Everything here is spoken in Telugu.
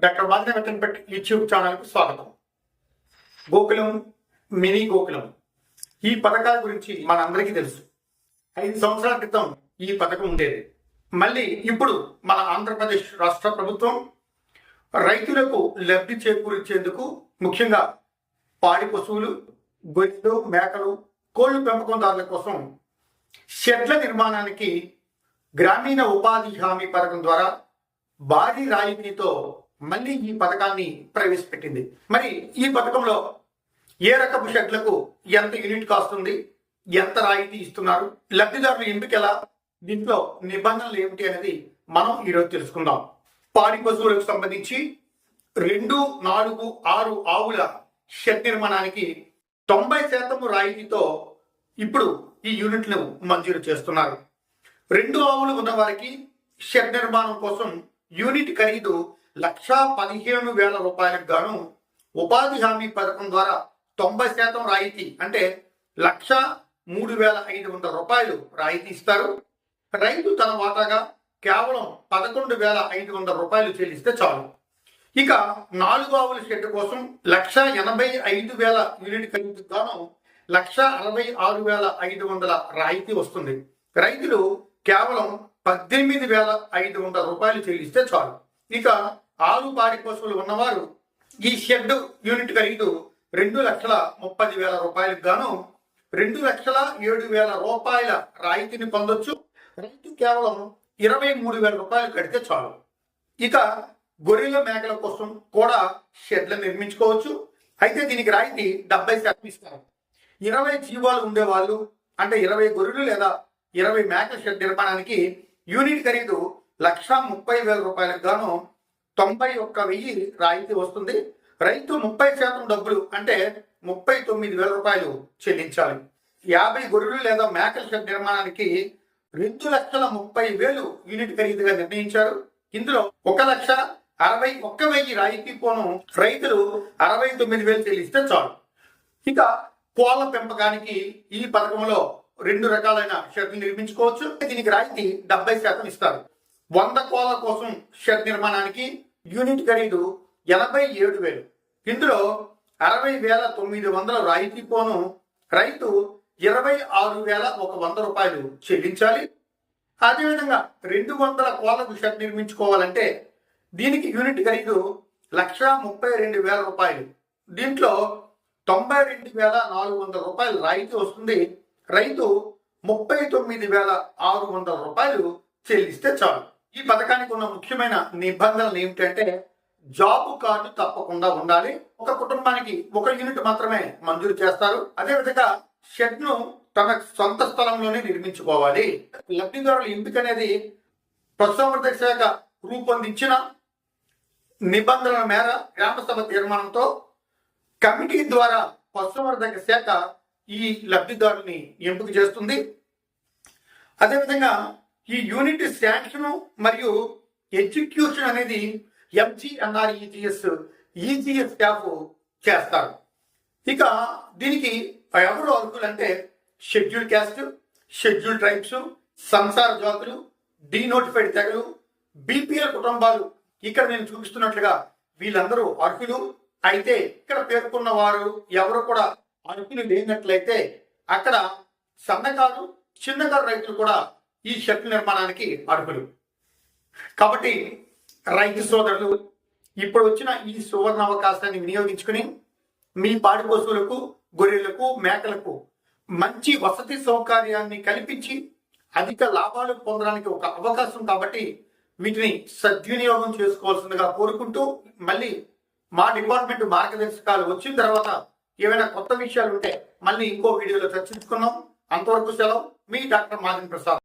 డాక్టర్ మాదిన వెంటనపేట్ యూట్యూబ్ ఛానల్కు స్వాగతం. గోకులం, మినీ గోకులం ఈ పథకాల గురించి మనందరికీ తెలుసు. 5 సంవత్సరాల క్రితం ఈ పథకం ఉండేది. మళ్ళీ ఇప్పుడు మన ఆంధ్రప్రదేశ్ రాష్ట్ర ప్రభుత్వం రైతులకు లబ్ధి చేకూర్చేందుకు ముఖ్యంగా పాడి పశువులు, గొర్రెలు, మేకలు, కోళ్లు పెంపకందారుల కోసం షెడ్ల నిర్మాణానికి గ్రామీణ ఉపాధి హామీ పథకం ద్వారా భారీ రాయితీతో మళ్ళీ ఈ పథకాన్ని ప్రవేశపెట్టింది. మరి ఈ పథకంలో ఏ రకపు షెడ్లకు ఎంత యూనిట్ కాస్ట్ ఉంది, ఎంత రాయితీ ఇస్తున్నారు, లబ్ధిదారుల ఎంపిక ఎలా, దీంట్లో నిబంధనలు ఏమిటి అనేది మనం ఈరోజు తెలుసుకుందాం. పాడి పశువులకు సంబంధించి 2, 4, 6 ఆవుల షెడ్ నిర్మాణానికి 90% రాయితీతో ఇప్పుడు ఈ యూనిట్ను మంజూరు చేస్తున్నారు. 2 ఆవులు ఉన్న వారికి షెడ్ నిర్మాణం కోసం యూనిట్ ఖరీదు 1,15,000 రూపాయలకు గాను ఉపాధి హామీ పథకం ద్వారా 90% రాయితీ అంటే 1,03,500 రూపాయలు రాయితీ ఇస్తారు. రైతు తన వాటాగా కేవలం 11,500 రూపాయలు చెల్లిస్తే చాలు. ఇక 4 ఆవుల షెడ్ కోసం 1,85,000 యూనిట్ ఖరీదుకు గాను 1,66,500 రాయితీ వస్తుంది. రైతులు కేవలం 18,500 రూపాయలు చెల్లిస్తే చాలు. ఇక 6 పాడి పశువులు ఉన్నవారు ఈ షెడ్ యూనిట్ ఖరీదు 2,30,000 రూపాయలకు గాను 2,07,000 రూపాయల రాయితీని పొందొచ్చు. రైతు కేవలం 23,000 రూపాయలు కడితే చాలు. ఇక గొర్రెల, మేకల కోసం కూడా షెడ్లు నిర్మించుకోవచ్చు. అయితే దీనికి రాయితీ 70% ఇస్తారు. 20 జీవాలు ఉండేవాళ్ళు అంటే 20 గొర్రెలు లేదా 20 మేకల షెడ్ నిర్మాణానికి యూనిట్ ఖరీదు 1,30,000 రూపాయలకు గాను 91,000 రాయితీ వస్తుంది. రైతు 30% డబ్బులు అంటే 39,000 రూపాయలు చెల్లించాలి. 50 గొర్రెలు లేదా మేకల షెడ్ నిర్మాణానికి 2,30,000 యూనిట్ ఖరీదుగా నిర్ణయించారు. ఇందులో 1,61,000 రాయితీ పోను రైతులు 69,000 చెల్లిస్తే చాలు. ఇక కోళ్ల పెంపకానికి ఈ పథకంలో 2 రకాలైన షెడ్లు నిర్మించుకోవచ్చు. దీనికి రాయితీ 70% ఇస్తారు. 100 కోళ్ల కోసం షెడ్ నిర్మాణానికి యూనిట్ ఖరీదు 87,000. ఇందులో 60,900 రాయితీ పోను రైతు 26,100 రూపాయలు చెల్లించాలి. అదేవిధంగా 200 కోళ్లకు షెడ్ నిర్మించుకోవాలంటే దీనికి యూనిట్ ఖరీదు 1,32,000 రూపాయలు. దీంట్లో 92,400 రూపాయలు రాయితీ వస్తుంది. రైతు 39,600 రూపాయలు చెల్లిస్తే చాలు. ఈ పథకానికి ఉన్న ముఖ్యమైన నిబంధనలు ఏమిటంటే జాబ్ కార్డు తప్పకుండా ఉండాలి. ఒక కుటుంబానికి 1 యూనిట్ మాత్రమే మంజూరు చేస్తారు. అదేవిధంగా షెడ్ ను తన సొంత స్థలంలోనే నిర్మించుకోవాలి. లబ్ధిదారుల ఎంపిక అనేది పశుసంవర్ధక శాఖ రూపొందించిన నిబంధనల మేర గ్రామ సభ తీర్మానంతో కమిటీ ద్వారా పశుసంవర్ధక శాఖ ఈ లబ్ధిదారుని ఎంపిక చేస్తుంది. అదేవిధంగా ఈ యూనిట్ శాంక్షన్ మరియు ఎగ్జిక్యూషన్ అనేది MGNREGS స్టాఫ్ చేస్తారు. ఇక దీనికి ఎవరు అర్హులు అంటే షెడ్యూల్ క్యాస్ట్, షెడ్యూల్ ట్రైబ్స్, సంసార జాతులు, డీనోటిఫైడ్ తెగలు, BPL కుటుంబాలు ఇక్కడ నేను చూపిస్తున్నట్లుగా వీళ్ళందరూ అర్హులు. అయితే ఇక్కడ పేర్కొన్న వారు ఎవరు కూడా అర్హులు లేనట్లయితే అక్కడ సన్నకారు, చిన్నకారు రైతులు కూడా ఈ షెడ్ నిర్మాణానికి అర్హులు. కాబట్టి రైతు సోదరులు ఇప్పుడు వచ్చిన ఈ సువర్ణ అవకాశాన్ని వినియోగించుకుని మీ పాడి పశువులకు, గొర్రెలకు, మేకలకు మంచి వసతి సౌకర్యాన్ని కల్పించి అధిక లాభాలు పొందడానికి ఒక అవకాశం. కాబట్టి వీటిని సద్వినియోగం చేసుకోవాల్సిందిగా కోరుకుంటూ మళ్ళీ మా డిపార్ట్మెంట్ మార్గదర్శకాలు వచ్చిన తర్వాత ఏమైనా కొత్త విషయాలు ఉంటే మళ్ళీ ఇంకో వీడియోలో చర్చించుకున్నాం. అంతవరకు సెలవు. మీ డాక్టర్ మాదిన ప్రసాద్.